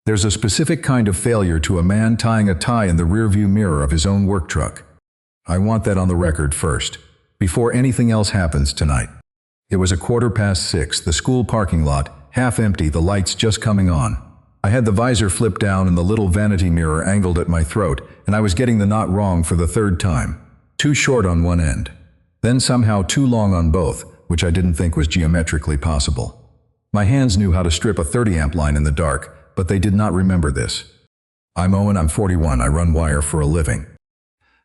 There's a specific kind of failure to a man tying a tie in the rearview mirror of his own work truck. I want that on the record first, before anything else happens tonight. It was 6:15, the school parking lot, half empty, the lights just coming on. I had the visor flipped down and the little vanity mirror angled at my throat, and I was getting the knot wrong for the third time. Too short on one end. Then somehow too long on both, which I didn't think was geometrically possible. My hands knew how to strip a 30-amp line in the dark, but they did not remember this. I'm Owen, I'm 41, I run wire for a living.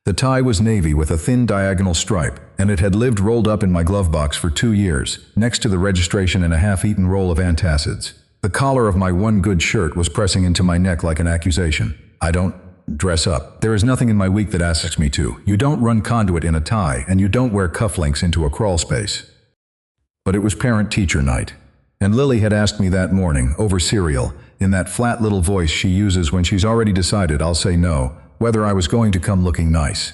The tie was navy with a thin diagonal stripe, and it had lived rolled up in my glove box for 2 years, next to the registration and a half-eaten roll of antacids. The collar of my one good shirt was pressing into my neck like an accusation. I don't dress up. There is nothing in my week that asks me to. You don't run conduit in a tie, and you don't wear cufflinks into a crawl space. But it was parent-teacher night, and Lily had asked me that morning, over cereal, in that flat little voice she uses when she's already decided I'll say no, whether I was going to come looking nice.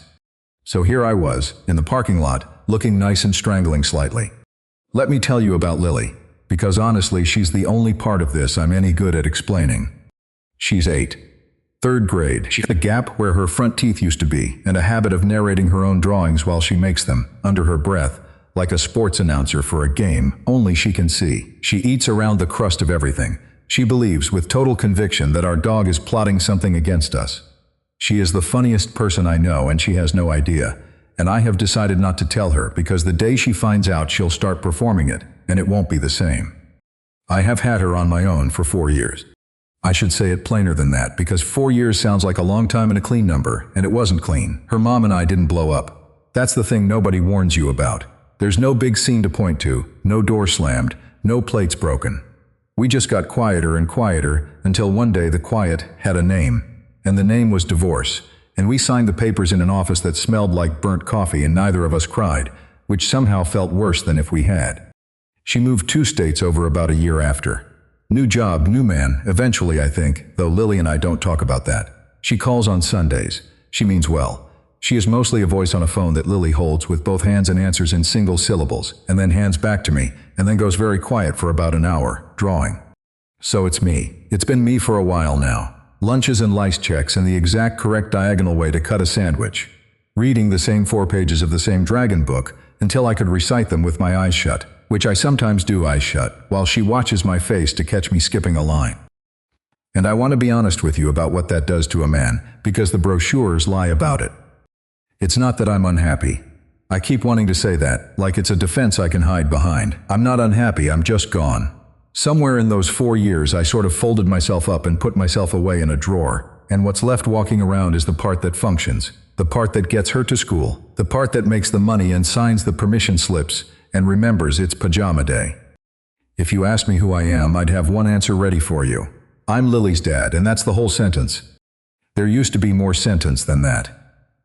So here I was, in the parking lot, looking nice and strangling slightly. Let me tell you about Lily, because honestly she's the only part of this I'm any good at explaining. She's 8. 3rd grade. She had a gap where her front teeth used to be, and a habit of narrating her own drawings while she makes them, under her breath, like a sports announcer for a game only she can see. She eats around the crust of everything. She believes with total conviction that our dog is plotting something against us. She is the funniest person I know, and she has no idea. And I have decided not to tell her, because the day she finds out she'll start performing it, and it won't be the same. I have had her on my own for 4 years. I should say it plainer than that, because 4 years sounds like a long time and a clean number, and it wasn't clean. Her mom and I didn't blow up. That's the thing nobody warns you about. There's no big scene to point to, no door slammed, no plates broken. We just got quieter and quieter until one day the quiet had a name, and the name was divorce, and we signed the papers in an office that smelled like burnt coffee, and neither of us cried, which somehow felt worse than if we had. She moved 2 states over about a year after. New job, new man, eventually I think, though Lily and I don't talk about that. She calls on Sundays. She means well. She is mostly a voice on a phone that Lily holds with both hands and answers in single syllables, and then hands back to me, and then goes very quiet for about an hour, drawing. So it's me. It's been me for a while now. Lunches and lice checks and the exact correct diagonal way to cut a sandwich. Reading the same 4 pages of the same dragon book until I could recite them with my eyes shut, which I sometimes do eyes shut, while she watches my face to catch me skipping a line. And I want to be honest with you about what that does to a man, because the brochures lie about it. It's not that I'm unhappy. I keep wanting to say that, like it's a defense I can hide behind. I'm not unhappy, I'm just gone. Somewhere in those 4 years I sort of folded myself up and put myself away in a drawer, and what's left walking around is the part that functions, the part that gets her to school, the part that makes the money and signs the permission slips, and remembers it's pajama day. If you asked me who I am, I'd have one answer ready for you. I'm Lily's dad, and that's the whole sentence. There used to be more sentence than that.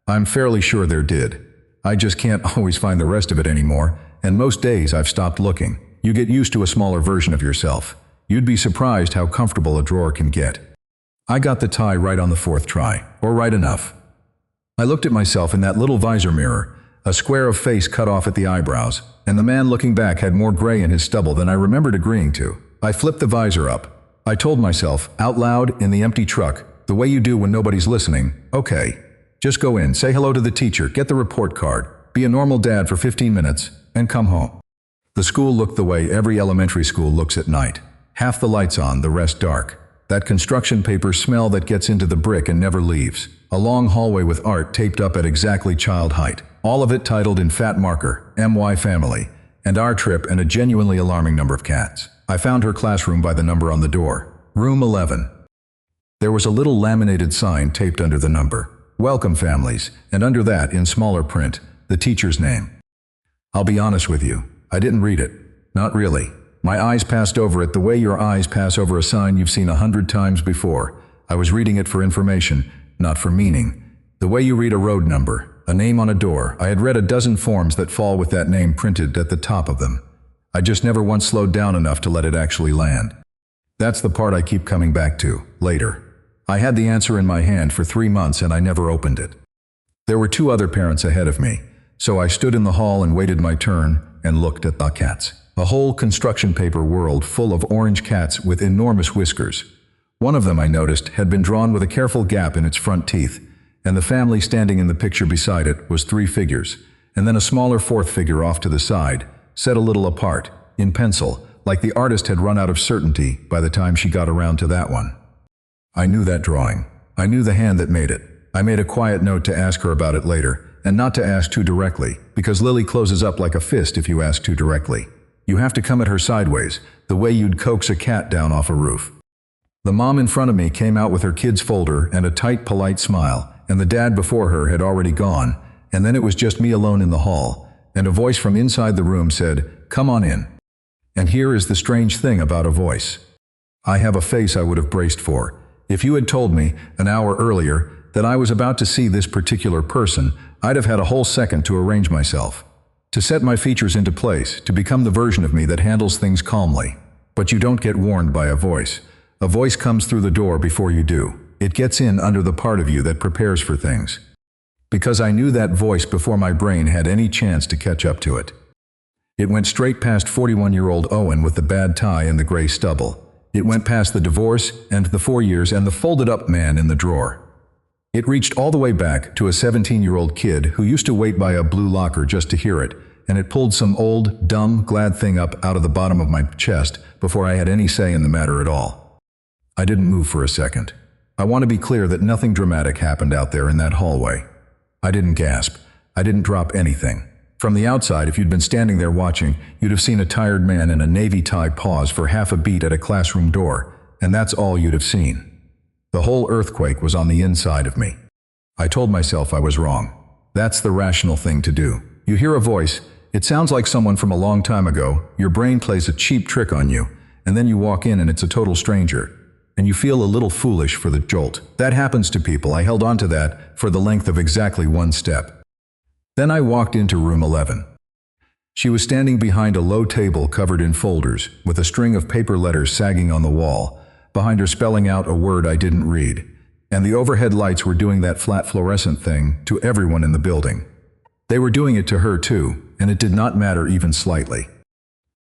I'm fairly sure there did. I just can't always find the rest of it anymore, and most days I've stopped looking. You get used to a smaller version of yourself. You'd be surprised how comfortable a drawer can get. I got the tie right on the 4th try, or right enough. I looked at myself in that little visor mirror, a square of face cut off at the eyebrows, and the man looking back had more gray in his stubble than I remembered agreeing to. I flipped the visor up. I told myself, out loud, in the empty truck, the way you do when nobody's listening, okay. Just go in, say hello to the teacher, get the report card, be a normal dad for 15 minutes, and come home. The school looked the way every elementary school looks at night. Half the lights on, the rest dark. That construction paper smell that gets into the brick and never leaves. A long hallway with art taped up at exactly child height. All of it titled in fat marker, MY Family, and our trip, and a genuinely alarming number of cats. I found her classroom by the number on the door. Room 11. There was a little laminated sign taped under the number. Welcome families, and under that, in smaller print, the teacher's name. I'll be honest with you, I didn't read it. Not really. My eyes passed over it the way your eyes pass over a sign you've seen 100 times before. I was reading it for information, not for meaning. The way you read a road number, a name on a door. I had read a dozen forms that fall with that name printed at the top of them. I just never once slowed down enough to let it actually land. That's the part I keep coming back to, later. I had the answer in my hand for 3 months and I never opened it. There were 2 other parents ahead of me, so I stood in the hall and waited my turn and looked at the cats. A whole construction paper world full of orange cats with enormous whiskers. One of them, I noticed, had been drawn with a careful gap in its front teeth, and the family standing in the picture beside it was 3 figures, and then a smaller 4th figure off to the side, set a little apart, in pencil, like the artist had run out of certainty by the time she got around to that one. I knew that drawing. I knew the hand that made it. I made a quiet note to ask her about it later, and not to ask too directly, because Lily closes up like a fist if you ask too directly. You have to come at her sideways, the way you'd coax a cat down off a roof. The mom in front of me came out with her kid's folder and a tight, polite smile, and the dad before her had already gone, and then it was just me alone in the hall, and a voice from inside the room said, "Come on in." And here is the strange thing about a voice. I have a face I would have braced for. If you had told me, an hour earlier, that I was about to see this particular person, I'd have had a whole second to arrange myself, to set my features into place, to become the version of me that handles things calmly. But you don't get warned by a voice. A voice comes through the door before you do. It gets in under the part of you that prepares for things. Because I knew that voice before my brain had any chance to catch up to it. It went straight past 41-year-old Owen with the bad tie and the gray stubble. It went past the divorce and the 4 years and the folded-up man in the drawer. It reached all the way back to a 17-year-old kid who used to wait by a blue locker just to hear it, and it pulled some old, dumb, glad thing up out of the bottom of my chest before I had any say in the matter at all. I didn't move for a second. I want to be clear that nothing dramatic happened out there in that hallway. I didn't gasp. I didn't drop anything. From the outside, if you'd been standing there watching, you'd have seen a tired man in a navy tie pause for half a beat at a classroom door, and that's all you'd have seen. The whole earthquake was on the inside of me. I told myself I was wrong. That's the rational thing to do. You hear a voice, it sounds like someone from a long time ago, your brain plays a cheap trick on you, and then you walk in and it's a total stranger, and you feel a little foolish for the jolt. That happens to people. I held on to that for the length of exactly 1 step. Then I walked into room 11. She was standing behind a low table covered in folders, with a string of paper letters sagging on the wall, behind her spelling out a word I didn't read, and the overhead lights were doing that flat fluorescent thing to everyone in the building. They were doing it to her too, and it did not matter even slightly.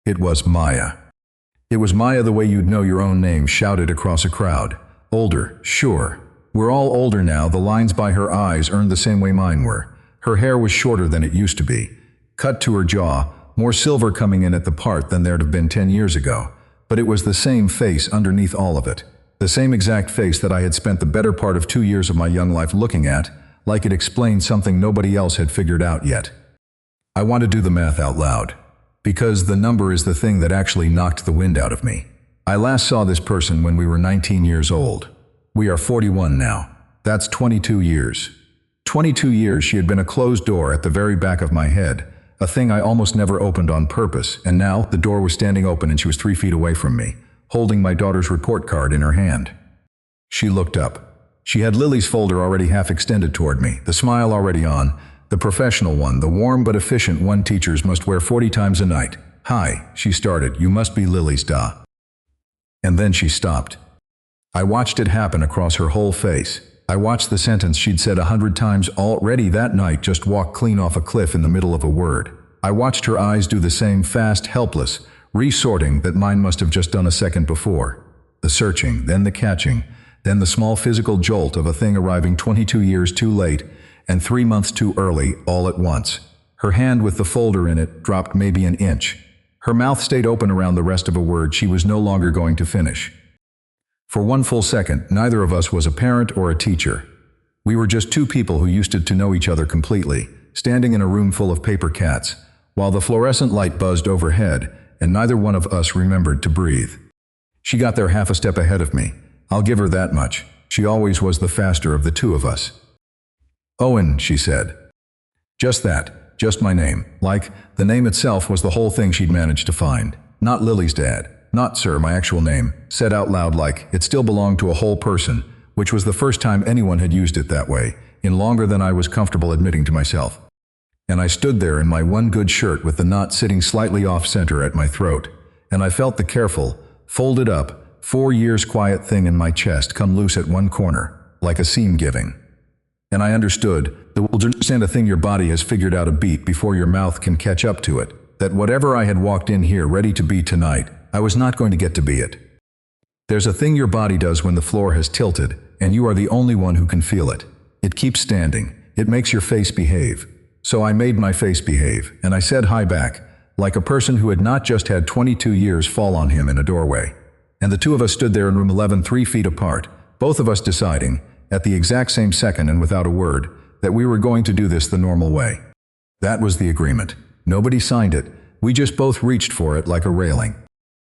It was Maya. It was Maya the way you'd know your own name shouted across a crowd. Older, sure. We're all older now. The lines by her eyes earned the same way mine were. Her hair was shorter than it used to be, cut to her jaw, more silver coming in at the part than there'd have been 10 years ago. But it was the same face underneath all of it. The same exact face that I had spent the better part of 2 years of my young life looking at, like it explained something nobody else had figured out yet. I want to do the math out loud, because the number is the thing that actually knocked the wind out of me. I last saw this person when we were 19 years old. We are 41 now. That's 22 years. 22 years she had been a closed door at the very back of my head, a thing I almost never opened on purpose, and now the door was standing open and she was 3 feet away from me, holding my daughter's report card in her hand. She looked up. She had Lily's folder already half extended toward me, the smile already on, the professional one, the warm but efficient one teachers must wear 40 times a night. "Hi," she started, "you must be Lily's da." And then she stopped. I watched it happen across her whole face. I watched the sentence she'd said 100 times already that night just walk clean off a cliff in the middle of a word. I watched her eyes do the same fast, helpless resorting that mine must have just done a second before. The searching, then the catching, then the small physical jolt of a thing arriving 22 years too late and 3 months too early all at once. Her hand with the folder in it dropped maybe an inch. Her mouth stayed open around the rest of a word she was no longer going to finish. For 1 full second, neither of us was a parent or a teacher. We were just 2 people who used to know each other completely, standing in a room full of paper cats, while the fluorescent light buzzed overhead, and neither one of us remembered to breathe. She got there half a step ahead of me. I'll give her that much. She always was the faster of the 2 of us. "Owen," she said. Just that, just my name. Like, the name itself was the whole thing she'd managed to find. Not Lily's dad. Not, sir, my actual name, said out loud like it still belonged to a whole person, which was the first time anyone had used it that way, in longer than I was comfortable admitting to myself. And I stood there in my one good shirt with the knot sitting slightly off-center at my throat, and I felt the careful, folded up, 4 years quiet thing in my chest come loose at one corner, like a seam giving. And I understood that we'll understand a thing your body has figured out a beat before your mouth can catch up to it, that whatever I had walked in here ready to be tonight, I was not going to get to be it. There's a thing your body does when the floor has tilted, and you are the only one who can feel it. It keeps standing. It makes your face behave. So I made my face behave, and I said hi back, like a person who had not just had 22 years fall on him in a doorway. And the two of us stood there in room 11 3 feet apart, both of us deciding, at the exact same second and without a word, that we were going to do this the normal way. That was the agreement. Nobody signed it. We just both reached for it like a railing.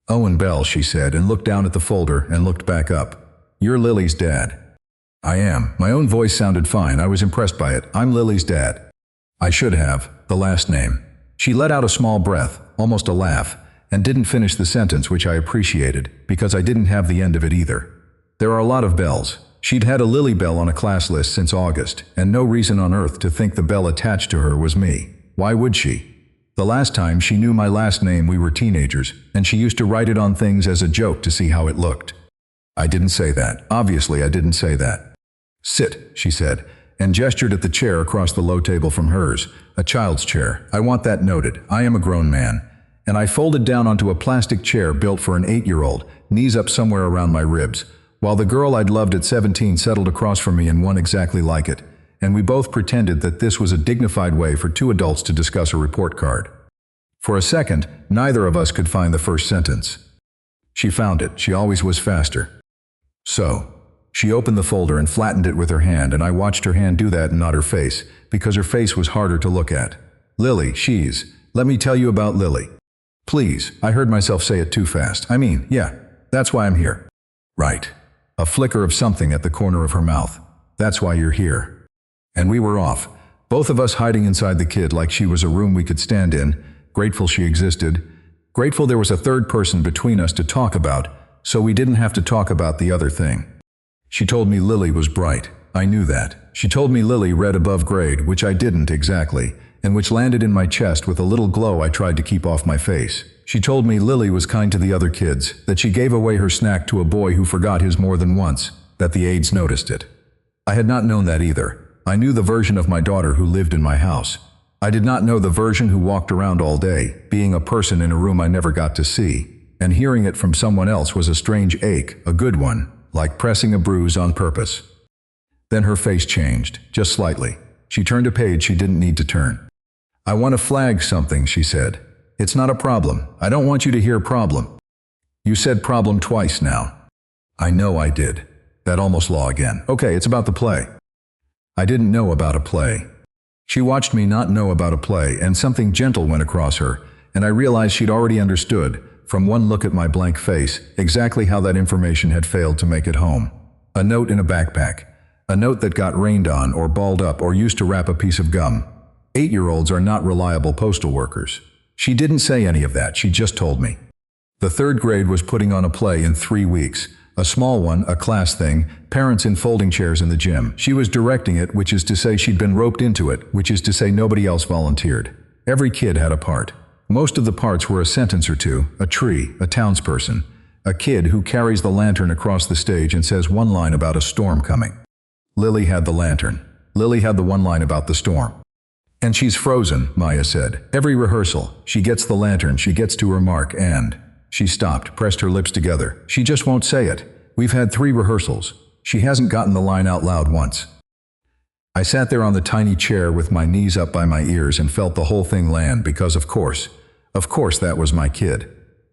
"Owen Bell," she said, and looked down at the folder and looked back up. "You're Lily's dad." "I am." My own voice sounded fine. I was impressed by it. "I'm Lily's dad." I should have, the last name. She let out a small breath, almost a laugh, and didn't finish the sentence, which I appreciated, because I didn't have the end of it either. There are a lot of Bells. She'd had a Lily Bell on a class list since August, and no reason on earth to think the Bell attached to her was me. Why would she? The last time she knew my last name we were teenagers, and she used to write it on things as a joke to see how it looked. I didn't say that. Obviously, I didn't say that. "Sit," she said, and gestured at the chair across the low table from hers, a child's chair. "I want that noted. I am a grown man." And I folded down onto a plastic chair built for an 8-year-old, knees up somewhere around my ribs, while the girl I'd loved at 17 settled across from me in one exactly like it, and we both pretended that this was a dignified way for two adults to discuss a report card. For a second, neither of us could find the first sentence. She found it. She always was faster. "So." She opened the folder and flattened it with her hand, and I watched her hand do that and not her face, because her face was harder to look at. "Lily, let me tell you about Lily." "Please," I heard myself say it too fast. Yeah, that's why I'm here." "Right." A flicker of something at the corner of her mouth. "That's why you're here." And we were off, both of us hiding inside the kid like she was a room we could stand in, grateful she existed, grateful there was a third person between us to talk about, so we didn't have to talk about the other thing. She told me Lily was bright. I knew that. She told me Lily read above grade, which I didn't exactly, and which landed in my chest with a little glow I tried to keep off my face. She told me Lily was kind to the other kids, that she gave away her snack to a boy who forgot his more than once, that the aides noticed it. I had not known that either. I knew the version of my daughter who lived in my house. I did not know the version who walked around all day, being a person in a room I never got to see, and hearing it from someone else was a strange ache, a good one, like pressing a bruise on purpose. Then her face changed, just slightly. She turned a page she didn't need to turn. "I want to flag something," she said. "It's not a problem. I don't want you to hear problem." "You said problem twice now." "I know I did." That almost law again. "Okay, it's about the play." I didn't know about a play. She watched me not know about a play, and something gentle went across her, and I realized she'd already understood, from one look at my blank face, exactly how that information had failed to make it home. A note in a backpack. A note that got rained on or balled up or used to wrap a piece of gum. 8-year-olds are not reliable postal workers. She didn't say any of that, she just told me. The 3rd grade was putting on a play in 3 weeks. A small one, a class thing, parents in folding chairs in the gym. She was directing it, which is to say she'd been roped into it, which is to say nobody else volunteered. Every kid had a part. Most of the parts were a sentence or two, a tree, a townsperson, a kid who carries the lantern across the stage and says one line about a storm coming. Lily had the lantern. Lily had the one line about the storm. "And she's frozen," Maya said. "Every rehearsal, she gets the lantern, she gets to her mark, and..." She stopped, pressed her lips together. "She just won't say it. We've had 3 rehearsals. She hasn't gotten the line out loud once." I sat there on the tiny chair with my knees up by my ears and felt the whole thing land because of course that was my kid.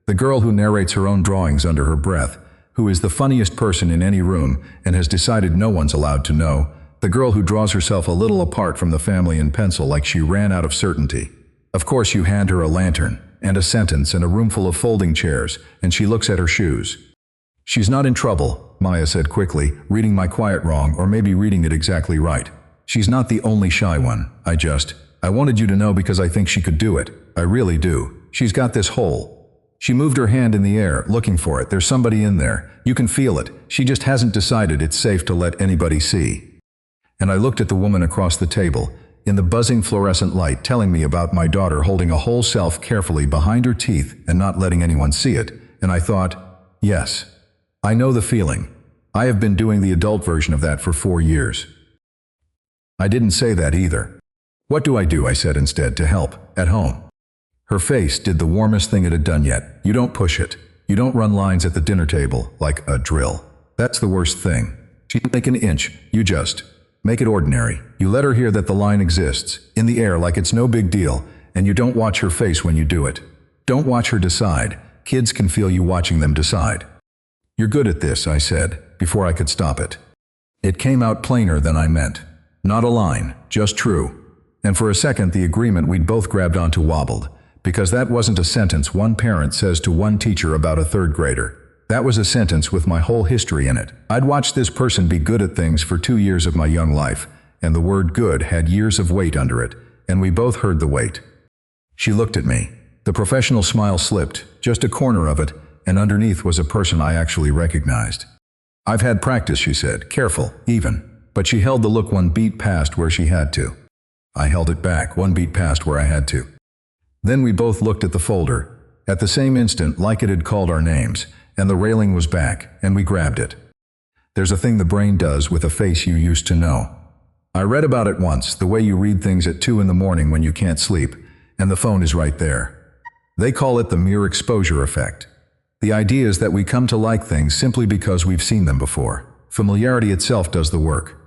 The girl who narrates her own drawings under her breath, who is the funniest person in any room and has decided no one's allowed to know, the girl who draws herself a little apart from the family in pencil like she ran out of certainty. Of course you hand her a lantern, and a sentence and a room full of folding chairs, and she looks at her shoes. "She's not in trouble," Maya said quickly, reading my quiet wrong or maybe reading it exactly right. "She's not the only shy one. I wanted you to know because I think she could do it. I really do. She's got this hole." She moved her hand in the air, looking for it. "There's somebody in there. You can feel it. She just hasn't decided it's safe to let anybody see." And I looked at the woman across the table, in the buzzing fluorescent light, telling me about my daughter holding a whole self carefully behind her teeth and not letting anyone see it, and I thought, yes, I know the feeling. I have been doing the adult version of that for 4 years. I didn't say that either. "What do?" I said instead, to help, at home. Her face did the warmest thing it had done yet. "You don't push it. You don't run lines at the dinner table like a drill. That's the worst thing. She'd make an inch. You just make it ordinary. You let her hear that the line exists, in the air like it's no big deal, and you don't watch her face when you do it. Don't watch her decide. Kids can feel you watching them decide. You're good at this, I said, before I could stop it. It came out plainer than I meant. Not a line, just true. And for a second the agreement we'd both grabbed onto wobbled, because that wasn't a sentence one parent says to one teacher about a third grader. That was a sentence with my whole history in it. I'd watched this person be good at things for 2 years of my young life, and the word good had years of weight under it, and we both heard the weight. She looked at me. The professional smile slipped, just a corner of it, and underneath was a person I actually recognized. I've had practice, she said, careful, even. But she held the look one beat past where she had to. I held it back, one beat past where I had to. Then we both looked at the folder. At the same instant, like it had called our names, and the railing was back, and we grabbed it. There's a thing the brain does with a face you used to know. I read about it once, the way you read things at 2 in the morning when you can't sleep, and the phone is right there. They call it the mere exposure effect. The idea is that we come to like things simply because we've seen them before. Familiarity itself does the work.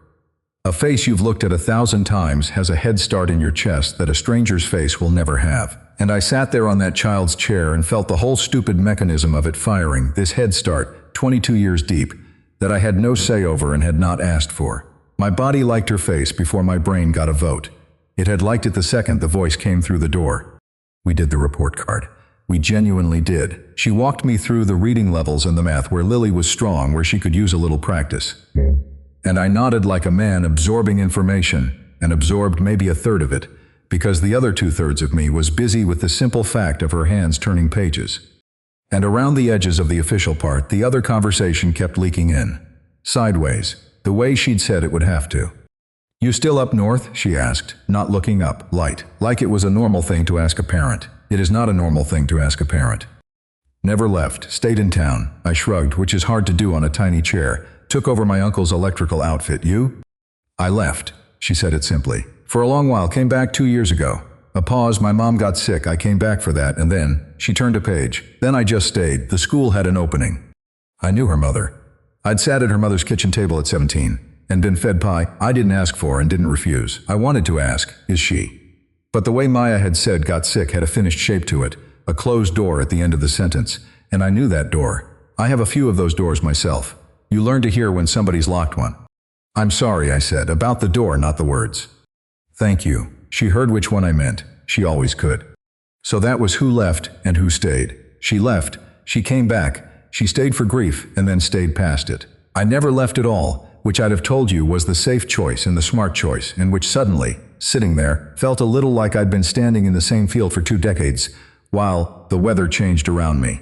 A face you've looked at 1,000 times has a head start in your chest that a stranger's face will never have. And I sat there on that child's chair and felt the whole stupid mechanism of it firing, this head start, 22 years deep, that I had no say over and had not asked for. My body liked her face before my brain got a vote. It had liked it the second the voice came through the door. We did the report card. We genuinely did. She walked me through the reading levels and the math where Lily was strong, where she could use a little practice. And I nodded like a man absorbing information, and absorbed maybe a third of it, because the other 2/3 of me was busy with the simple fact of her hands turning pages. And around the edges of the official part, the other conversation kept leaking in. Sideways, the way she'd said it would have to. "You still up north?" she asked, not looking up, light, like it was a normal thing to ask a parent. It is not a normal thing to ask a parent. "Never left, stayed in town." I shrugged, which is hard to do on a tiny chair. "Took over my uncle's electrical outfit. You?" "I left," she said it simply. "For a long while, came back 2 years ago." A pause. "My mom got sick, I came back for that, and then," she turned a page. "Then I just stayed. The school had an opening." I knew her mother. I'd sat at her mother's kitchen table at 17, and been fed pie I didn't ask for and didn't refuse. I wanted to ask, is she? But the way Maya had said got sick had a finished shape to it, a closed door at the end of the sentence, and I knew that door. I have a few of those doors myself. You learn to hear when somebody's locked one. "I'm sorry," I said, "about the door, not the words." "Thank you." She heard which one I meant. She always could. So that was who left and who stayed. She left, she came back, she stayed for grief, and then stayed past it. I never left at all, which I'd have told you was the safe choice and the smart choice, and which suddenly, sitting there, felt a little like I'd been standing in the same field for 2 decades, while the weather changed around me.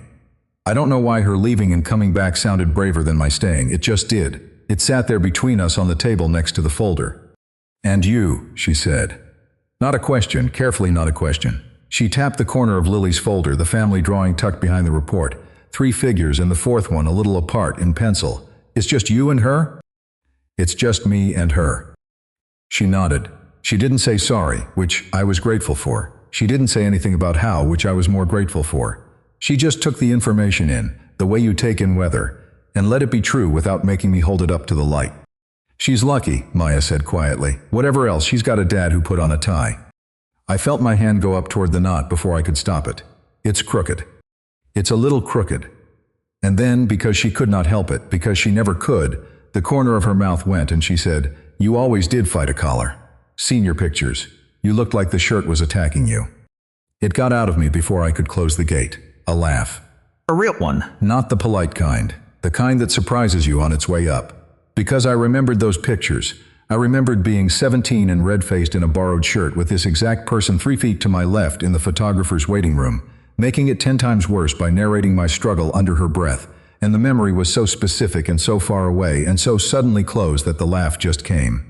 I don't know why her leaving and coming back sounded braver than my staying, it just did. It sat there between us on the table next to the folder. "And you," she said. Not a question, carefully not a question. She tapped the corner of Lily's folder, the family drawing tucked behind the report. 3 figures and the 4th one a little apart in pencil. "It's just you and her?" "It's just me and her." She nodded. She didn't say sorry, which I was grateful for. She didn't say anything about how, which I was more grateful for. She just took the information in, the way you take in weather, and let it be true without making me hold it up to the light. "She's lucky," Maya said quietly. "Whatever else, she's got a dad who put on a tie." I felt my hand go up toward the knot before I could stop it. "It's crooked. It's a little crooked." And then, because she could not help it, because she never could, the corner of her mouth went and she said, "You always did fight a collar. Seen your pictures. You looked like the shirt was attacking you." It got out of me before I could close the gate. A laugh. A real one. Not the polite kind. The kind that surprises you on its way up. Because I remembered those pictures. I remembered being 17 and red-faced in a borrowed shirt with this exact person 3 feet to my left in the photographer's waiting room, making it 10 times worse by narrating my struggle under her breath, and the memory was so specific and so far away and so suddenly close that the laugh just came.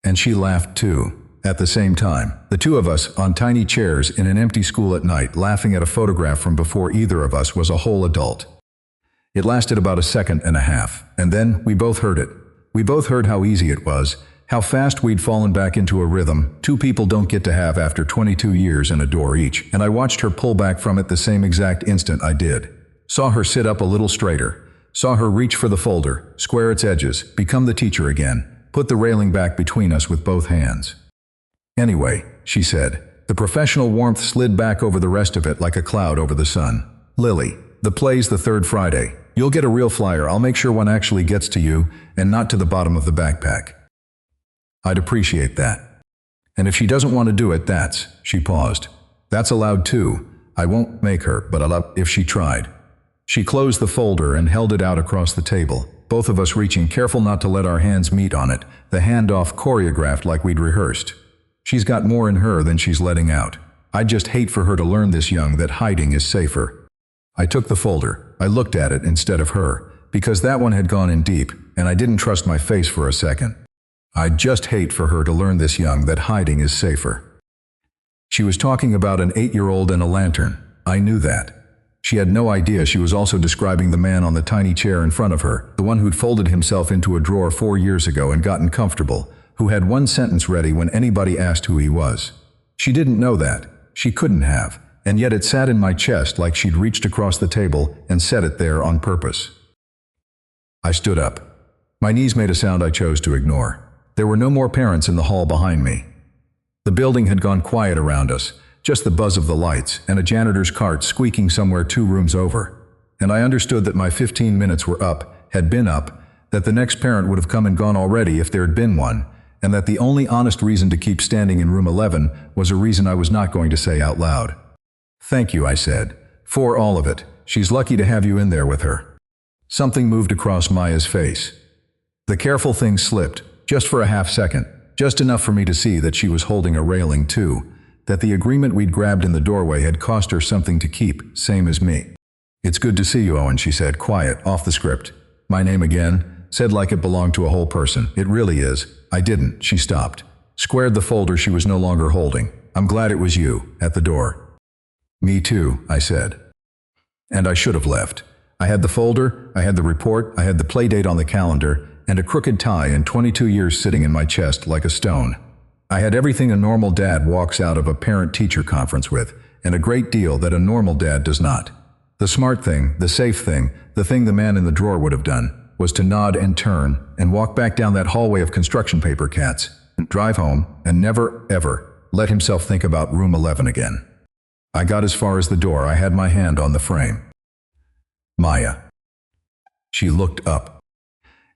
And she laughed too. At the same time, the 2 of us on tiny chairs in an empty school at night laughing at a photograph from before either of us was a whole adult. It lasted about a second and a half, and then we both heard it. We both heard how easy it was, how fast we'd fallen back into a rhythm 2 people don't get to have after 22 years and a door each, and I watched her pull back from it the same exact instant I did. Saw her sit up a little straighter. Saw her reach for the folder, square its edges, become the teacher again, put the railing back between us with both hands. "Anyway," she said. The professional warmth slid back over the rest of it like a cloud over the sun. "Lily, the play's the third Friday. You'll get a real flyer. I'll make sure one actually gets to you and not to the bottom of the backpack." "I'd appreciate that. And if she doesn't want to do it, she paused. "That's allowed too. I won't make her, but I'll if she tried." She closed the folder and held it out across the table, both of us reaching, careful not to let our hands meet on it, the handoff choreographed like we'd rehearsed. She's got more in her than she's letting out. I'd just hate for her to learn this young that hiding is safer. I took the folder. I looked at it instead of her, because that one had gone in deep, and I didn't trust my face for a second. I'd just hate for her to learn this young that hiding is safer. She was talking about an 8-year-old and a lantern. I knew that. She had no idea she was also describing the man on the tiny chair in front of her, the one who'd folded himself into a drawer 4 years ago and gotten comfortable, who had one sentence ready when anybody asked who he was. She didn't know that. She couldn't have, and yet it sat in my chest like she'd reached across the table and set it there on purpose. I stood up. My knees made a sound I chose to ignore. There were no more parents in the hall behind me. The building had gone quiet around us, just the buzz of the lights and a janitor's cart squeaking somewhere 2 rooms over. And I understood that my 15 minutes were up, had been up, that the next parent would have come and gone already if there had been one, and that the only honest reason to keep standing in room 11 was a reason I was not going to say out loud. "Thank you," I said, "for all of it. She's lucky to have you in there with her." Something moved across Maya's face. The careful thing slipped, just for a half second, just enough for me to see that she was holding a railing too, that the agreement we'd grabbed in the doorway had cost her something to keep, same as me. "It's good to see you, Owen," she said, quiet, off the script. "My name again?" Said like it belonged to a whole person. "It really is." I didn't. She stopped. Squared the folder she was no longer holding. "I'm glad it was you," at the door. "Me too," I said. And I should have left. I had the folder, I had the report, I had the play date on the calendar, and a crooked tie and 22 years sitting in my chest like a stone. I had everything a normal dad walks out of a parent-teacher conference with, and a great deal that a normal dad does not. The smart thing, the safe thing, the thing the man in the drawer would have done, was to nod and turn and walk back down that hallway of construction paper cats, and drive home, and never, ever, let himself think about room 11 again. I got as far as the door. I had my hand on the frame. "Maya." She looked up,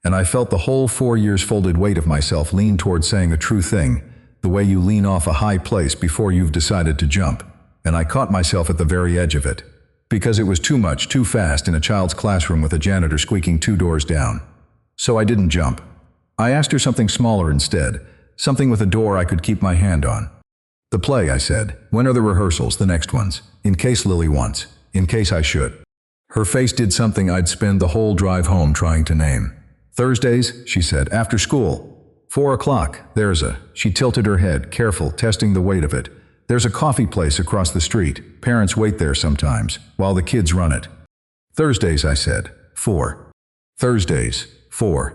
and I felt the whole 4 years folded weight of myself lean toward saying a true thing, the way you lean off a high place before you've decided to jump, and I caught myself at the very edge of it, because it was too much, too fast in a child's classroom with a janitor squeaking 2 doors down. So I didn't jump. I asked her something smaller instead, something with a door I could keep my hand on. "The play," I said. "When are the rehearsals, the next ones? In case Lily wants. In case I should." Her face did something I'd spend the whole drive home trying to name. "Thursdays," she said, "after school. 4 o'clock. There's a..." She tilted her head, careful, testing the weight of it. "There's a coffee place across the street. Parents wait there sometimes, while the kids run it." "Thursdays," I said. 4. "Thursdays, 4.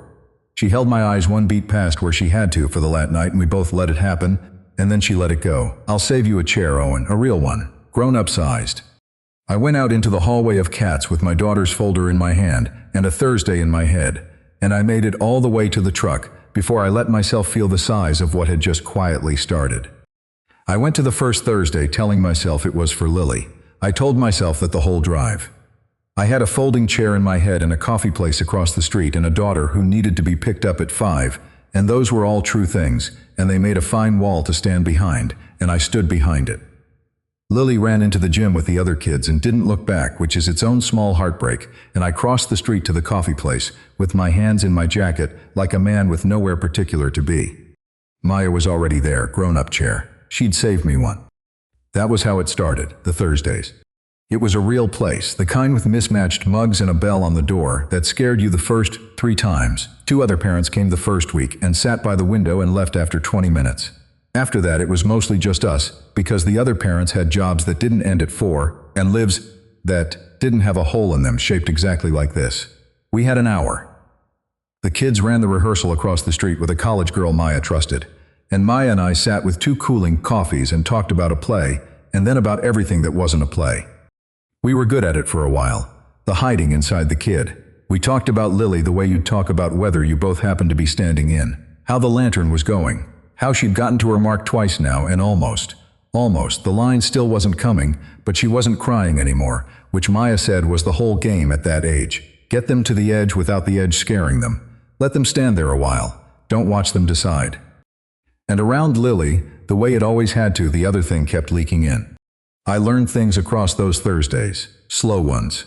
She held my eyes 1 beat past where she had to for the lat night, and we both let it happen, and then she let it go. "I'll save you a chair, Owen, a real one, grown-up sized." I went out into the hallway of cats with my daughter's folder in my hand and a Thursday in my head, and I made it all the way to the truck before I let myself feel the size of what had just quietly started. I went to the first Thursday telling myself it was for Lily. I told myself that the whole drive. I had a folding chair in my head and a coffee place across the street and a daughter who needed to be picked up at 5, and those were all true things, and they made a fine wall to stand behind, and I stood behind it. Lily ran into the gym with the other kids and didn't look back, which is its own small heartbreak, and I crossed the street to the coffee place, with my hands in my jacket, like a man with nowhere particular to be. Maya was already there, grown-up chair. She'd saved me one. That was how it started, the Thursdays. It was a real place, the kind with mismatched mugs and a bell on the door that scared you the first 3 times. 2 other parents came the first week and sat by the window and left after 20 minutes. After that, it was mostly just us, because the other parents had jobs that didn't end at 4, and lives that didn't have a hole in them shaped exactly like this. We had an hour. The kids ran the rehearsal across the street with a college girl Maya trusted, and Maya and I sat with 2 cooling coffees and talked about a play, and then about everything that wasn't a play. We were good at it for a while. The hiding inside the kid. We talked about Lily the way you'd talk about weather you both happened to be standing in. How the lantern was going. How she'd gotten to her mark twice now and almost, the line still wasn't coming, but she wasn't crying anymore, which Maya said was the whole game at that age. Get them to the edge without the edge scaring them. Let them stand there a while. Don't watch them decide. And around Lily, the way it always had to, the other thing kept leaking in. I learned things across those Thursdays. Slow ones.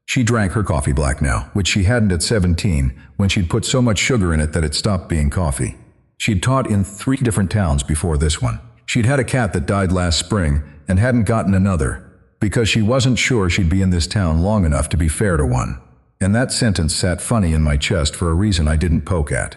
She drank her coffee black now, which she hadn't at 17, when she'd put so much sugar in it that it stopped being coffee. She'd taught in 3 different towns before this one. She'd had a cat that died last spring and hadn't gotten another, because she wasn't sure she'd be in this town long enough to be fair to one. And that sentence sat funny in my chest for a reason I didn't poke at.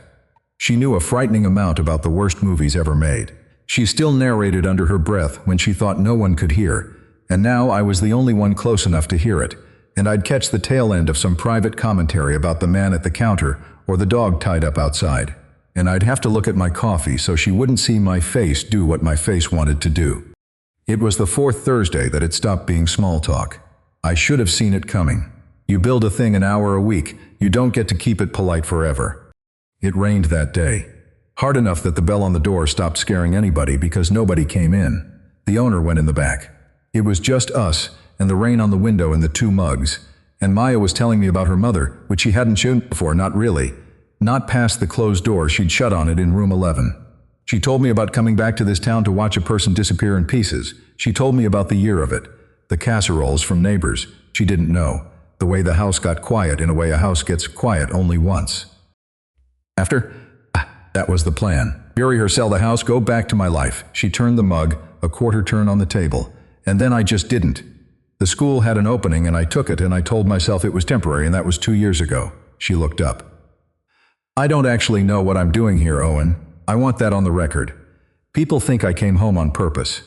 She knew a frightening amount about the worst movies ever made. She still narrated under her breath when she thought no one could hear, and now I was the only one close enough to hear it, and I'd catch the tail end of some private commentary about the man at the counter or the dog tied up outside. And I'd have to look at my coffee so she wouldn't see my face do what my face wanted to do. It was the 4th Thursday that it stopped being small talk. I should have seen it coming. You build a thing an hour a week, you don't get to keep it polite forever. It rained that day. Hard enough that the bell on the door stopped scaring anybody because nobody came in. The owner went in the back. It was just us, and the rain on the window and the 2 mugs. And Maya was telling me about her mother, which she hadn't shown before, not really. Not past the closed door she'd shut on it in room 11. She told me about coming back to this town to watch a person disappear in pieces. She told me about the year of it. The casseroles from neighbors. She didn't know. The way the house got quiet in a way a house gets quiet only once. After? That was the plan. Bury her, sell the house, go back to my life. She turned the mug, a quarter turn on the table. And then I just didn't. The school had an opening and I took it and I told myself it was temporary and that was 2 years ago. She looked up. I don't actually know what I'm doing here, Owen. I want that on the record. People think I came home on purpose.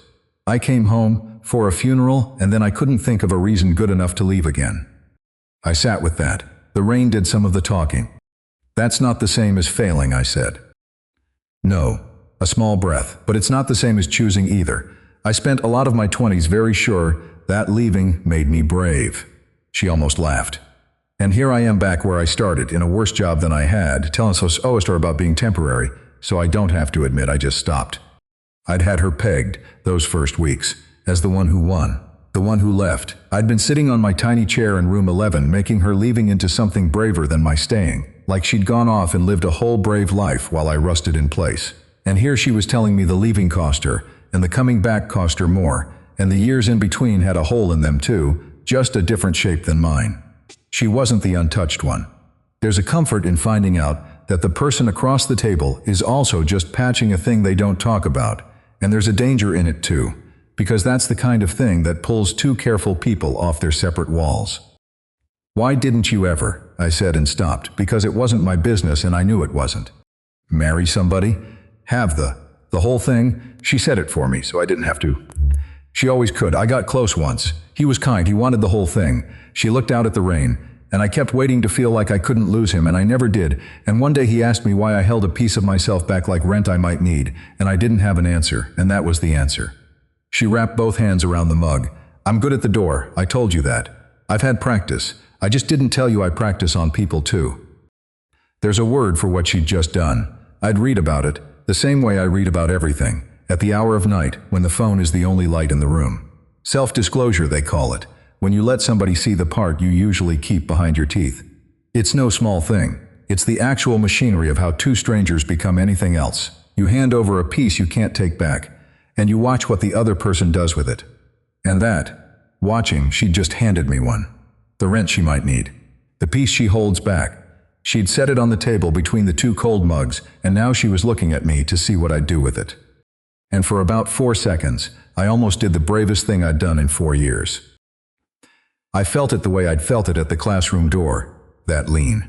I came home for a funeral and then I couldn't think of a reason good enough to leave again. I sat with that. The rain did some of the talking. That's not the same as failing, I said. No. A small breath, but it's not the same as choosing either. I spent a lot of my 20s very sure that leaving made me brave. She almost laughed. And here I am back where I started, in a worse job than I had, telling a story about being temporary, so I don't have to admit I just stopped. I'd had her pegged, those first weeks, as the one who won, the one who left. I'd been sitting on my tiny chair in room 11, making her leaving into something braver than my staying, like she'd gone off and lived a whole brave life while I rusted in place. And here she was telling me the leaving cost her, and the coming back cost her more, and the years in between had a hole in them too, just a different shape than mine. She wasn't the untouched one. There's a comfort in finding out that the person across the table is also just patching a thing they don't talk about, and there's a danger in it too, because that's the kind of thing that pulls 2 careful people off their separate walls. Why didn't you ever? I said and stopped, because it wasn't my business and I knew it wasn't. Marry somebody? Have the whole thing? She said it for me, so I didn't have to. She always could. I got close once. He was kind. He wanted the whole thing. She looked out at the rain, and I kept waiting to feel like I couldn't lose him, and I never did. And one day he asked me why I held a piece of myself back like rent I might need, and I didn't have an answer, and that was the answer. She wrapped both hands around the mug. I'm good at the door. I told you that. I've had practice. I just didn't tell you I practice on people too. There's a word for what she'd just done. I'd read about it, the same way I read about everything, at the hour of night, when the phone is the only light in the room. Self-disclosure, they call it, when you let somebody see the part you usually keep behind your teeth. It's no small thing. It's the actual machinery of how 2 strangers become anything else. You hand over a piece you can't take back, and you watch what the other person does with it. And that, watching, she'd just handed me one. The rent she might need. The piece she holds back. She'd set it on the table between the 2 cold mugs, and now she was looking at me to see what I'd do with it. And for about 4 seconds, I almost did the bravest thing I'd done in 4 years. I felt it the way I'd felt it at the classroom door, that lean.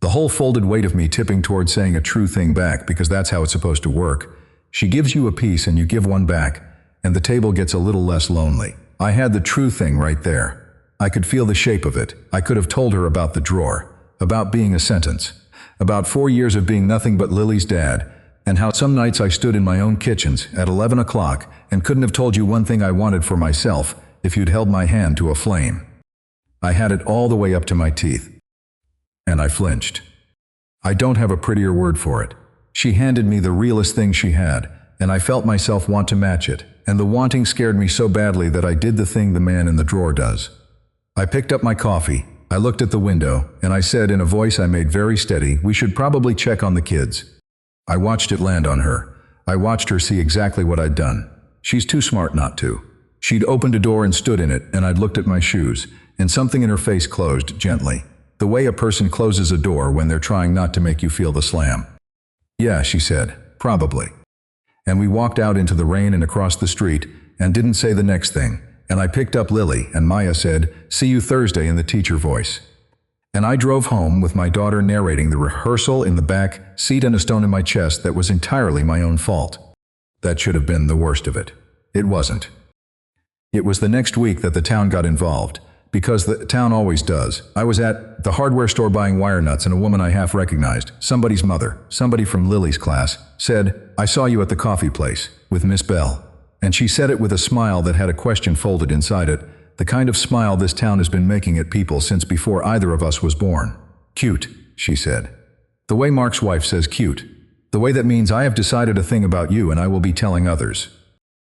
The whole folded weight of me tipping toward saying a true thing back, because that's how it's supposed to work. She gives you a piece and you give one back, and the table gets a little less lonely. I had the true thing right there. I could feel the shape of it. I could have told her about the drawer, about being a sentence, about 4 years of being nothing but Lily's dad, and how some nights I stood in my own kitchens at 11 o'clock and couldn't have told you one thing I wanted for myself if you'd held my hand to a flame. I had it all the way up to my teeth. And I flinched. I don't have a prettier word for it. She handed me the realest thing she had, and I felt myself want to match it, and the wanting scared me so badly that I did the thing the man in the drawer does. I picked up my coffee, I looked at the window, and I said in a voice I made very steady, "We should probably check on the kids." I watched it land on her. I watched her see exactly what I'd done. She's too smart not to. She'd opened a door and stood in it, and I'd looked at my shoes, and something in her face closed gently, the way a person closes a door when they're trying not to make you feel the slam. "Yeah," she said, "probably." And we walked out into the rain and across the street, and didn't say the next thing, and I picked up Lily, and Maya said, "See you Thursday," in the teacher voice. And I drove home with my daughter narrating the rehearsal in the back seat and a stone in my chest that was entirely my own fault. That should have been the worst of it. It wasn't. It was the next week that the town got involved, because the town always does. I was at the hardware store buying wire nuts, and a woman I half recognized, somebody's mother, somebody from Lily's class, said, "I saw you at the coffee place with Miss Bell." And she said it with a smile that had a question folded inside it, the kind of smile this town has been making at people since before either of us was born. "Cute," she said. "The way Mark's wife says cute. The way that means I have decided a thing about you and I will be telling others."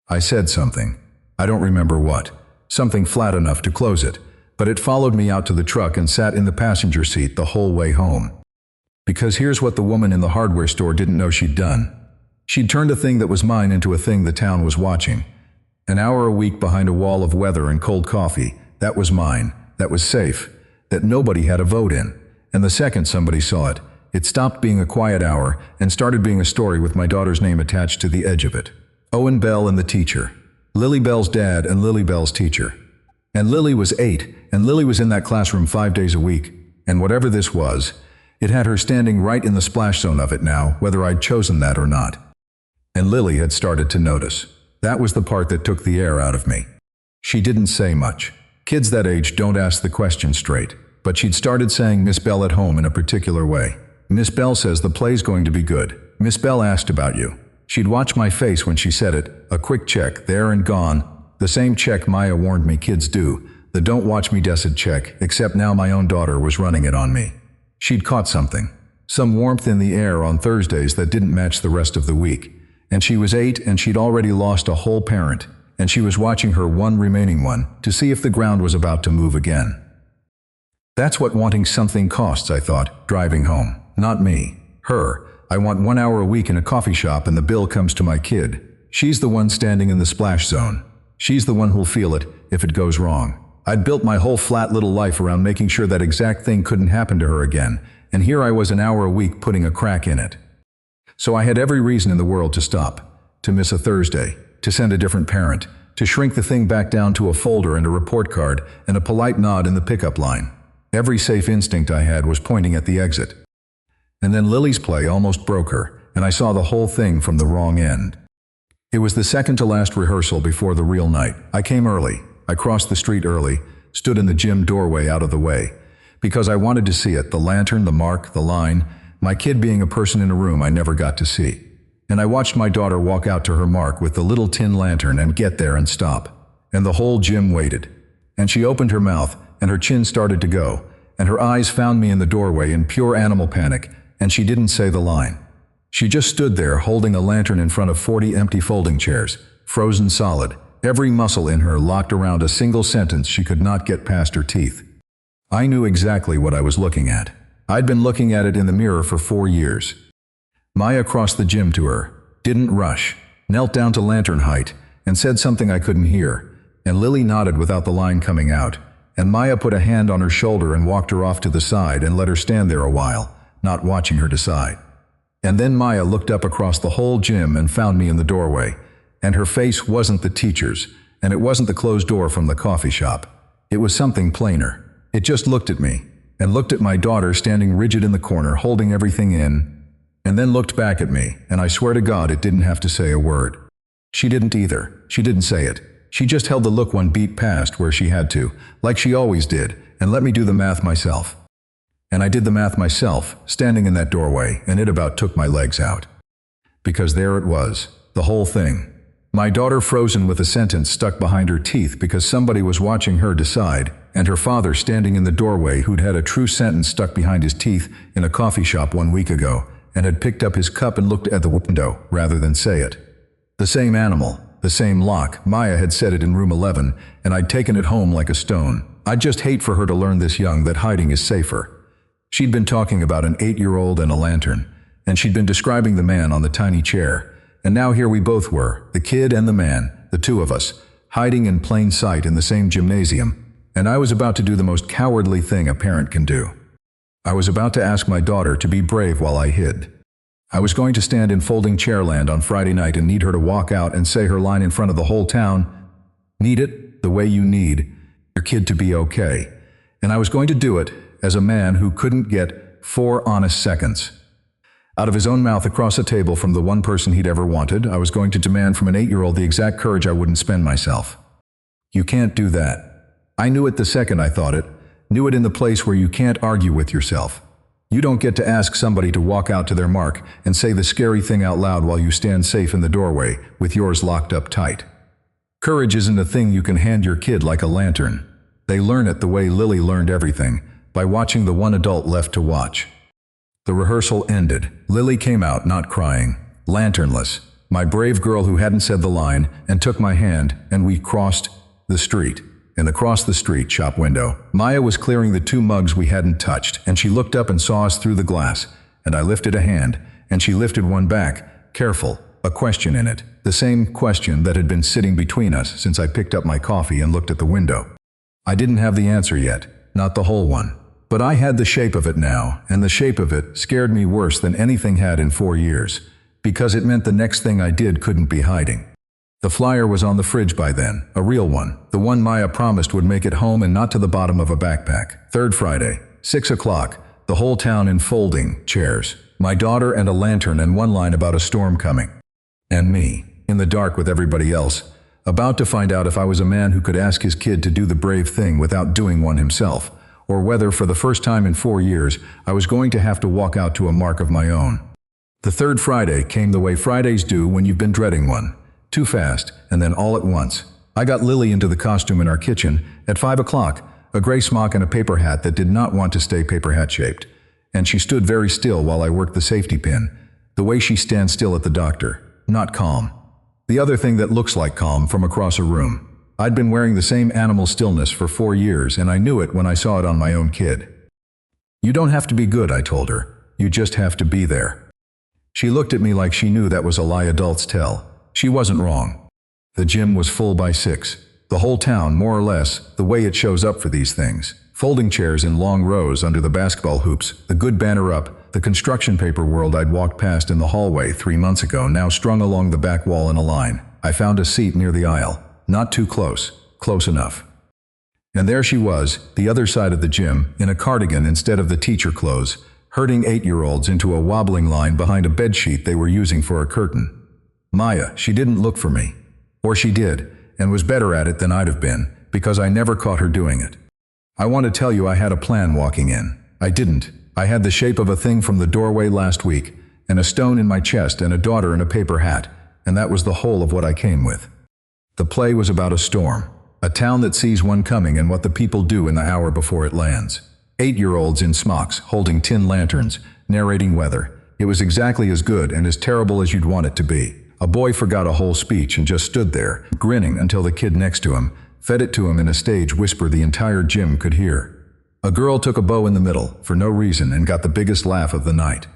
I said something. I don't remember what. Something flat enough to close it, but it followed me out to the truck and sat in the passenger seat the whole way home. Because here's what the woman in the hardware store didn't know she'd done. She'd turned a thing that was mine into a thing the town was watching. An hour a week behind a wall of weather and cold coffee, that was mine, that was safe, that nobody had a vote in. And the second somebody saw it, it stopped being a quiet hour and started being a story with my daughter's name attached to the edge of it. Owen Bell and the teacher. Lily Bell's dad and Lily Bell's teacher. And Lily was 8, and Lily was in that classroom 5 days a week, and whatever this was, it had her standing right in the splash zone of it now, whether I'd chosen that or not. And Lily had started to notice. That was the part that took the air out of me. She didn't say much. Kids that age don't ask the question straight, but she'd started saying Miss Bell at home in a particular way. "Miss Bell says the play's going to be good. Miss Bell asked about you." She'd watch my face when she said it, a quick check, there and gone, the same check Maya warned me kids do, the don't watch me decid check, except now my own daughter was running it on me. She'd caught something, some warmth in the air on Thursdays that didn't match the rest of the week, and she was 8 and she'd already lost a whole parent, and she was watching her one remaining one to see if the ground was about to move again. That's what wanting something costs, I thought, driving home. Not me, her. I want 1 hour a week in a coffee shop and the bill comes to my kid. She's the one standing in the splash zone. She's the one who'll feel it if it goes wrong. I'd built my whole flat little life around making sure that exact thing couldn't happen to her again, and here I was an hour a week putting a crack in it. So I had every reason in the world to stop, to miss a Thursday, to send a different parent, to shrink the thing back down to a folder and a report card and a polite nod in the pickup line. Every safe instinct I had was pointing at the exit. And then Lily's play almost broke her, and I saw the whole thing from the wrong end. It was the second to last rehearsal before the real night. I came early. I crossed the street early, stood in the gym doorway out of the way, because I wanted to see it, the lantern, the mark, the line, my kid being a person in a room I never got to see. And I watched my daughter walk out to her mark with the little tin lantern and get there and stop. And the whole gym waited. And she opened her mouth, and her chin started to go, and her eyes found me in the doorway in pure animal panic, and she didn't say the line. She just stood there holding a lantern in front of 40 empty folding chairs, frozen solid, every muscle in her locked around a single sentence she could not get past her teeth. I knew exactly what I was looking at. I'd been looking at it in the mirror for 4 years. Maya crossed the gym to her, didn't rush, knelt down to lantern height, and said something I couldn't hear, and Lily nodded without the line coming out, and Maya put a hand on her shoulder and walked her off to the side and let her stand there a while, not watching her decide. And then Maya looked up across the whole gym and found me in the doorway, and her face wasn't the teacher's, and it wasn't the closed door from the coffee shop. It was something plainer. It just looked at me, and looked at my daughter standing rigid in the corner holding everything in, and then looked back at me, and I swear to God it didn't have to say a word. She didn't either. She didn't say it. She just held the look one beat past where she had to, like she always did, and let me do the math myself. And I did the math myself, standing in that doorway, and it about took my legs out. Because there it was, the whole thing. My daughter frozen with a sentence stuck behind her teeth because somebody was watching her decide, and her father standing in the doorway who'd had a true sentence stuck behind his teeth in a coffee shop 1 week ago, and had picked up his cup and looked at the window rather than say it. The same animal, the same lock. Maya had said it in room 11, and I'd taken it home like a stone. I'd just hate for her to learn this young that hiding is safer. She'd been talking about an 8-year-old and a lantern, and she'd been describing the man on the tiny chair. And now here we both were, the kid and the man, the two of us, hiding in plain sight in the same gymnasium. And I was about to do the most cowardly thing a parent can do. I was about to ask my daughter to be brave while I hid. I was going to stand in folding chairland on Friday night and need her to walk out and say her line in front of the whole town. Need it the way you need your kid to be okay. And I was going to do it as a man who couldn't get 4 honest seconds out of his own mouth across a table from the one person he'd ever wanted. I was going to demand from an 8-year-old the exact courage I wouldn't spend myself. You can't do that. I knew it the second I thought it, knew it in the place where you can't argue with yourself. You don't get to ask somebody to walk out to their mark and say the scary thing out loud while you stand safe in the doorway with yours locked up tight. Courage isn't a thing you can hand your kid like a lantern. They learn it the way Lily learned everything, by watching the one adult left to watch. The rehearsal ended. Lily came out, not crying, lanternless, my brave girl who hadn't said the line, and took my hand, and we crossed the street. In the cross-the-street shop window, Maya was clearing the 2 mugs we hadn't touched, and she looked up and saw us through the glass, and I lifted a hand, and she lifted one back, careful, a question in it, the same question that had been sitting between us since I picked up my coffee and looked at the window. I didn't have the answer yet, not the whole one. But I had the shape of it now, and the shape of it scared me worse than anything had in 4 years, because it meant the next thing I did couldn't be hiding. The flyer was on the fridge by then, a real one, the one Maya promised would make it home and not to the bottom of a backpack. 3rd Friday, 6 o'clock, the whole town in folding chairs, my daughter and a lantern and one line about a storm coming. And me, in the dark with everybody else, about to find out if I was a man who could ask his kid to do the brave thing without doing one himself, or whether for the first time in 4 years I was going to have to walk out to a mark of my own. The 3rd Friday came the way Fridays do when you've been dreading one. Too fast, and then all at once. I got Lily into the costume in our kitchen at 5 o'clock, a gray smock and a paper hat that did not want to stay paper hat shaped. And she stood very still while I worked the safety pin, the way she stands still at the doctor, not calm. The other thing that looks like calm from across a room. I'd been wearing the same animal stillness for 4 years, and I knew it when I saw it on my own kid. You don't have to be good, I told her. You just have to be there. She looked at me like she knew that was a lie adults tell. She wasn't wrong. The gym was full by 6. The whole town, more or less, the way it shows up for these things. Folding chairs in long rows under the basketball hoops, the good banner up, the construction paper world I'd walked past in the hallway 3 months ago now strung along the back wall in a line. I found a seat near the aisle. Not too close, close enough. And there she was, the other side of the gym, in a cardigan instead of the teacher clothes, herding 8-year-olds into a wobbling line behind a bedsheet they were using for a curtain. Maya, she didn't look for me. Or she did, and was better at it than I'd have been, because I never caught her doing it. I want to tell you I had a plan walking in. I didn't. I had the shape of a thing from the doorway last week, and a stone in my chest and a daughter in a paper hat, and that was the whole of what I came with. The play was about a storm, a town that sees one coming and what the people do in the hour before it lands. 8-year-olds in smocks, holding tin lanterns, narrating weather. It was exactly as good and as terrible as you'd want it to be. A boy forgot a whole speech and just stood there, grinning until the kid next to him fed it to him in a stage whisper the entire gym could hear. A girl took a bow in the middle, for no reason, and got the biggest laugh of the night.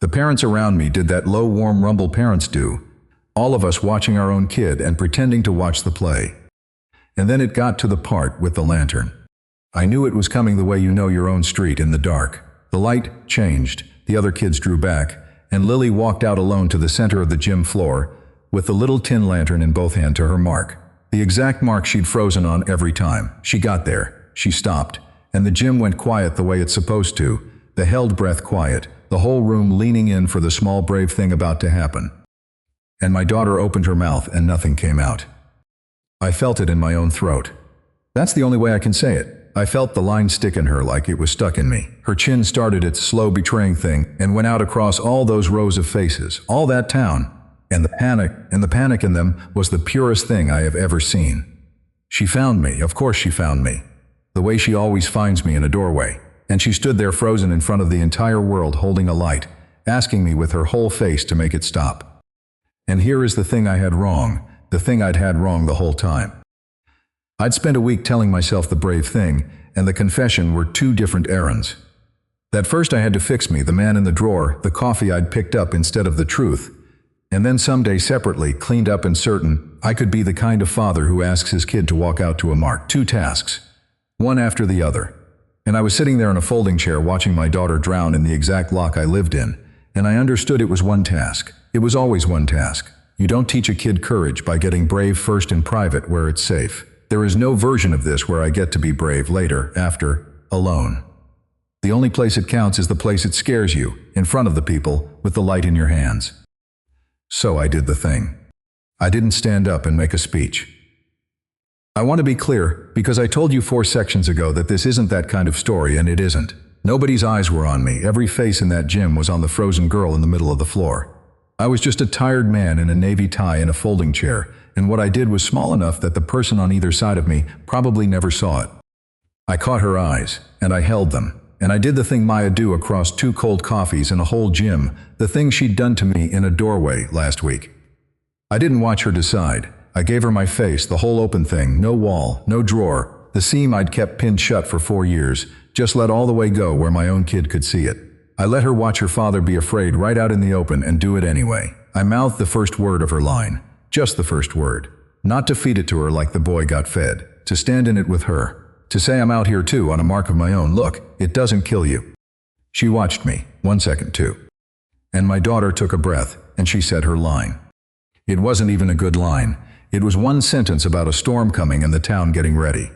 The parents around me did that low, warm rumble parents do. All of us watching our own kid and pretending to watch the play. And then it got to the part with the lantern. I knew it was coming the way you know your own street in the dark. The light changed, the other kids drew back, and Lily walked out alone to the center of the gym floor, with the little tin lantern in both hands to her mark. The exact mark she'd frozen on every time. She got there, she stopped, and the gym went quiet the way it's supposed to, the held breath quiet, the whole room leaning in for the small brave thing about to happen. And my daughter opened her mouth and nothing came out. I felt it in my own throat. That's the only way I can say it. I felt the line stick in her like it was stuck in me. Her chin started its slow betraying thing and went out across all those rows of faces, all that town. And the panic in them was the purest thing I have ever seen. She found me, of course she found me. the way she always finds me in a doorway. And she stood there frozen in front of the entire world holding a light, asking me with her whole face to make it stop. And here is the thing I had wrong, the thing I'd had wrong the whole time. I'd spent a week telling myself the brave thing, and the confession were two different errands. That first I had to fix me, the man in the drawer, the coffee I'd picked up instead of the truth, and then someday separately, cleaned up and certain, I could be the kind of father who asks his kid to walk out to a mark. Two tasks, one after the other. And I was sitting there in a folding chair watching my daughter drown in the exact lock I lived in, and I understood it was one task. It was always one task. You don't teach a kid courage by getting brave first in private where it's safe. There is no version of this where I get to be brave later, after, alone. The only place it counts is the place it scares you, in front of the people, with the light in your hands. So I did the thing. I didn't stand up and make a speech. I want to be clear, because I told you 4 sections ago that this isn't that kind of story, and it isn't. Nobody's eyes were on me. Every face in that gym was on the frozen girl in the middle of the floor. I was just a tired man in a navy tie in a folding chair, and what I did was small enough that the person on either side of me probably never saw it. I caught her eyes, and I held them. And I did the thing Maya do across 2 cold coffees and a whole gym, the thing she'd done to me in a doorway last week. I didn't watch her decide. I gave her my face, the whole open thing, no wall, no drawer, the seam I'd kept pinned shut for 4 years, just let all the way go where my own kid could see it. I let her watch her father be afraid right out in the open and do it anyway. I mouthed the first word of her line, just the first word. Not to feed it to her like the boy got fed, to stand in it with her. To say I'm out here too on a mark of my own. Look, it doesn't kill you. She watched me, 1 second too. And my daughter took a breath, and she said her line. It wasn't even a good line. It was 1 sentence about a storm coming and the town getting ready.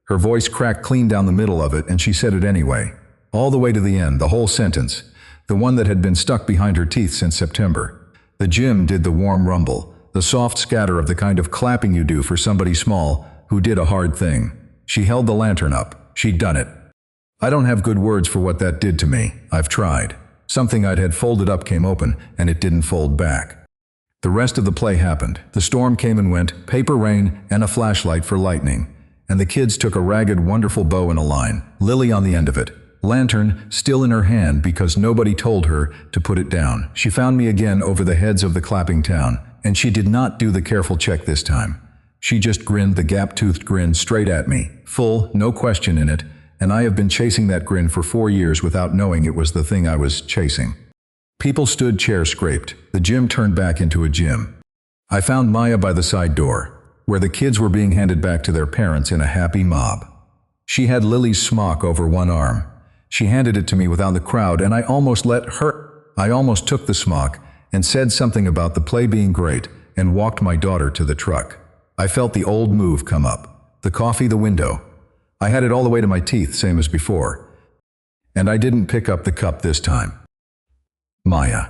Her voice cracked clean down the middle of it, and she said it anyway. All the way to the end, the whole sentence. The one that had been stuck behind her teeth since September. The gym did the warm rumble, the soft scatter of the kind of clapping you do for somebody small who did a hard thing. She held the lantern up. She'd done it. I don't have good words for what that did to me. I've tried. Something I'd had folded up came open, and it didn't fold back. The rest of the play happened. The storm came and went, paper rain, and a flashlight for lightning. And the kids took a ragged, wonderful bow in a line, Lily on the end of it. Lantern still in her hand because nobody told her to put it down. She found me again over the heads of the clapping town, and she did not do the careful check this time. She just grinned the gap-toothed grin straight at me, full, no question in it, and I have been chasing that grin for 4 years without knowing it was the thing I was chasing. People stood, chairs scraped. The gym turned back into a gym. I found Maya by the side door, where the kids were being handed back to their parents in a happy mob. She had Lily's smock over one arm. She handed it to me without the crowd, and I almost took the smock and said something about the play being great and walked my daughter to the truck. I felt the old move come up. The coffee, the window. I had it all the way to my teeth, same as before. And I didn't pick up the cup this time. Maya.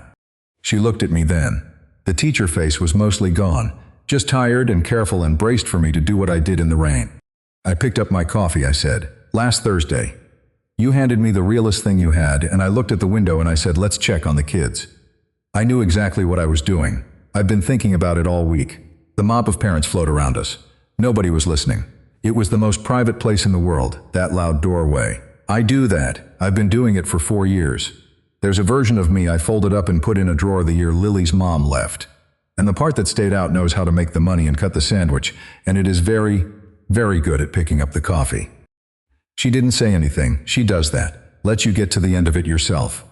She looked at me then. The teacher face was mostly gone, just tired and careful and braced for me to do what I did in the rain. I picked up my coffee, I said. Last Thursday. You handed me the realest thing you had, and I looked at the window and I said, let's check on the kids. I knew exactly what I was doing. I've been thinking about it all week. The mob of parents flowed around us. Nobody was listening. It was the most private place in the world, that loud doorway. I do that. I've been doing it for 4 years. There's a version of me I folded up and put in a drawer the year Lily's mom left. And the part that stayed out knows how to make the money and cut the sandwich, and it is very, very good at picking up the coffee. She didn't say anything. She does that. Lets you get to the end of it yourself.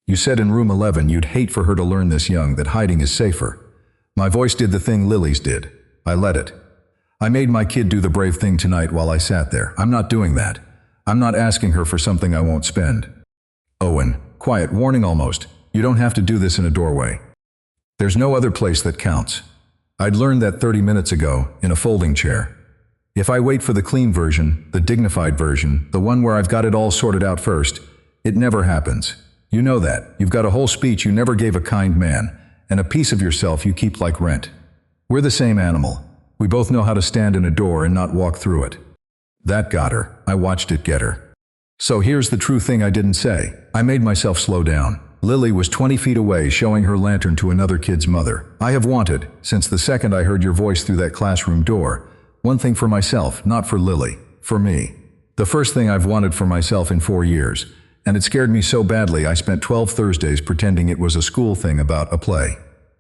You said in room 11 you'd hate for her to learn this young, that hiding is safer. My voice did the thing Lily's did. I let it. I made my kid do the brave thing tonight while I sat there. I'm not doing that. I'm not asking her for something I won't spend. Owen, quiet, warning almost. You don't have to do this in a doorway. There's no other place that counts. I'd learned that 30 minutes ago, in a folding chair. If I wait for the clean version, the dignified version, the one where I've got it all sorted out first, it never happens. You know that. You've got a whole speech you never gave a kind man, and a piece of yourself you keep like rent. We're the same animal. We both know how to stand in a door and not walk through it. That got her. I watched it get her. So here's the true thing I didn't say. I made myself slow down. Lily was 20 feet away showing her lantern to another kid's mother. I have wanted, since the second I heard your voice through that classroom door, one thing for myself, not for Lily, for me. The first thing I've wanted for myself in 4 years. And it scared me so badly I spent 12 Thursdays pretending it was a school thing about a play.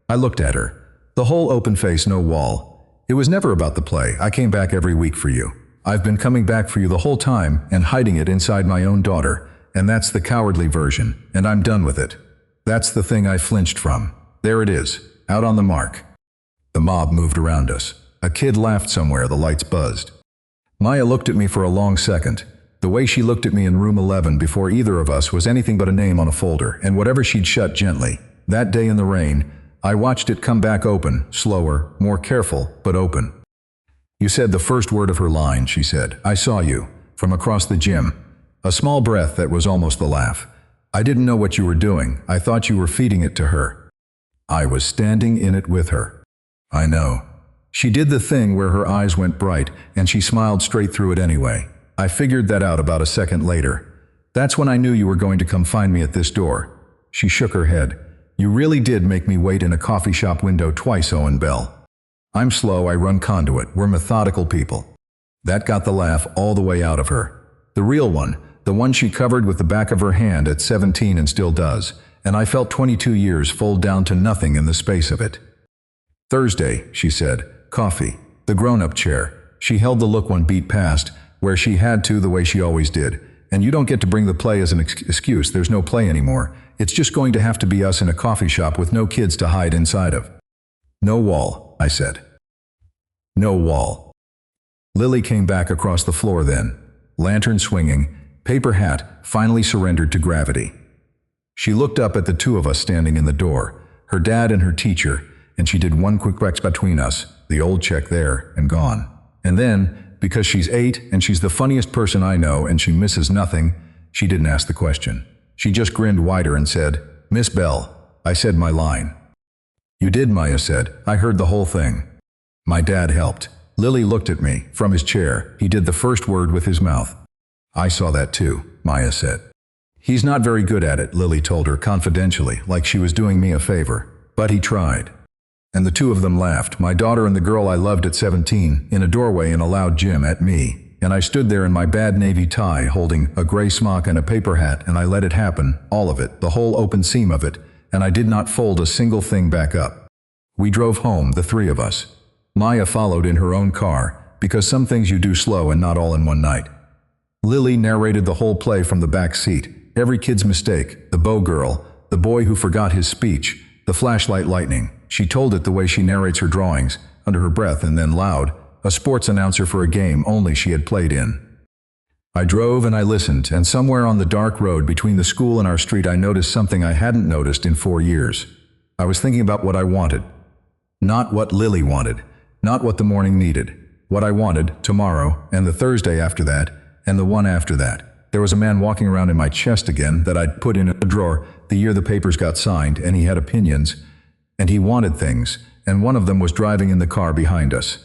I looked at her. The whole open face, no wall. It was never about the play. I came back every week for you. I've been coming back for you the whole time and hiding it inside my own daughter. And that's the cowardly version. And I'm done with it. That's the thing I flinched from. There it is. Out on the mark. The mob moved around us. A kid laughed somewhere. The lights buzzed. Maya looked at me for a long second. The way she looked at me in room 11 before either of us was anything but a name on a folder, and whatever she'd shut gently. That day in the rain, I watched it come back open, slower, more careful, but open. You said the first word of her line, she said. I saw you, from across the gym. A small breath that was almost the laugh. I didn't know what you were doing. I thought you were feeding it to her. I was standing in it with her. I know. She did the thing where her eyes went bright, and she smiled straight through it anyway. I figured that out about a second later. That's when I knew you were going to come find me at this door. She shook her head. You really did make me wait in a coffee shop window twice, Owen Bell. I'm slow, I run conduit, we're methodical people. That got the laugh all the way out of her. The real one, the one she covered with the back of her hand at 17 and still does, and I felt 22 years fold down to nothing in the space of it. Thursday, she said, coffee, the grown-up chair. She held the look one beat past, where she had to the way she always did. And you don't get to bring the play as an excuse. There's no play anymore. It's just going to have to be us in a coffee shop with no kids to hide inside of. No wall, I said. No wall. Lily came back across the floor then. Lantern swinging, paper hat, finally surrendered to gravity. She looked up at the two of us standing in the door, her dad and her teacher, and she did one quick check between us, the old check there, and gone. And then, because she's 8 and she's the funniest person I know and she misses nothing, she didn't ask the question. She just grinned wider and said, Miss Bell, I said my line. You did, Maya said. I heard the whole thing. My dad helped. Lily looked at me, from his chair. He did the first word with his mouth. I saw that too, Maya said. He's not very good at it, Lily told her confidentially, like she was doing me a favor. But he tried. And the two of them laughed, my daughter and the girl I loved at 17, in a doorway in a loud gym at me. And I stood there in my bad navy tie, holding a gray smock and a paper hat, and I let it happen, all of it, the whole open seam of it, and I did not fold a single thing back up. We drove home, the three of us. Maya followed in her own car, because some things you do slow and not all in one night. Lily narrated the whole play from the back seat, every kid's mistake, the bow girl, the boy who forgot his speech, the flashlight lightning. She told it the way she narrates her drawings, under her breath and then loud, a sports announcer for a game only she had played in. I drove and I listened, and somewhere on the dark road between the school and our street I noticed something I hadn't noticed in 4 years. I was thinking about what I wanted. Not what Lily wanted, not what the morning needed. What I wanted, tomorrow, and the Thursday after that, and the one after that. There was a man walking around in my chest again that I'd put in a drawer the year the papers got signed, and he had opinions. And he wanted things, and one of them was driving in the car behind us.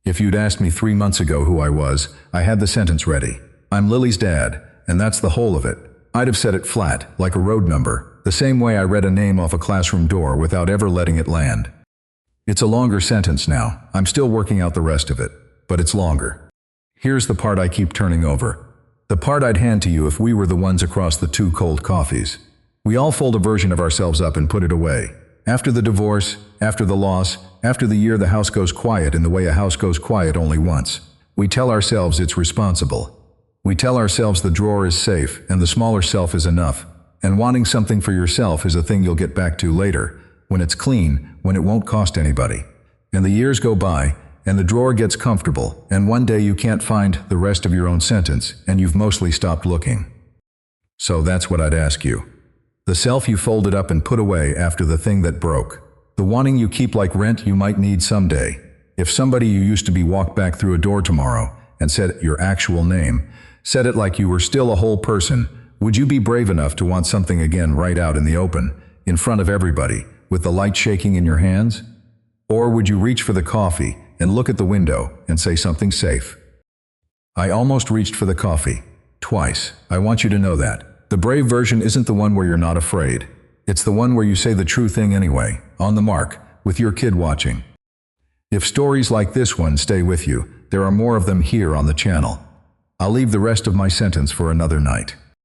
If you'd asked me 3 months ago who I was, I had the sentence ready. I'm Lily's dad, and that's the whole of it. I'd have said it flat, like a road number, the same way I read a name off a classroom door without ever letting it land. It's a longer sentence now. I'm still working out the rest of it, but it's longer. Here's the part I keep turning over. The part I'd hand to you if we were the ones across the 2 cold coffees. We all fold a version of ourselves up and put it away. After the divorce, after the loss, after the year the house goes quiet in the way a house goes quiet only once. We tell ourselves it's responsible. We tell ourselves the drawer is safe and the smaller self is enough. And wanting something for yourself is a thing you'll get back to later, when it's clean, when it won't cost anybody. And the years go by, and the drawer gets comfortable, and one day you can't find the rest of your own sentence, and you've mostly stopped looking. So that's what I'd ask you. The self you folded up and put away after the thing that broke. The wanting you keep like rent you might need someday. If somebody you used to be walked back through a door tomorrow and said your actual name, said it like you were still a whole person, would you be brave enough to want something again right out in the open, in front of everybody, with the light shaking in your hands? Or would you reach for the coffee and look at the window and say something safe? I almost reached for the coffee. Twice. I want you to know that. The brave version isn't the one where you're not afraid. It's the one where you say the true thing anyway, on the mark, with your kid watching. If stories like this one stay with you, there are more of them here on the channel. I'll leave the rest of my sentence for another night.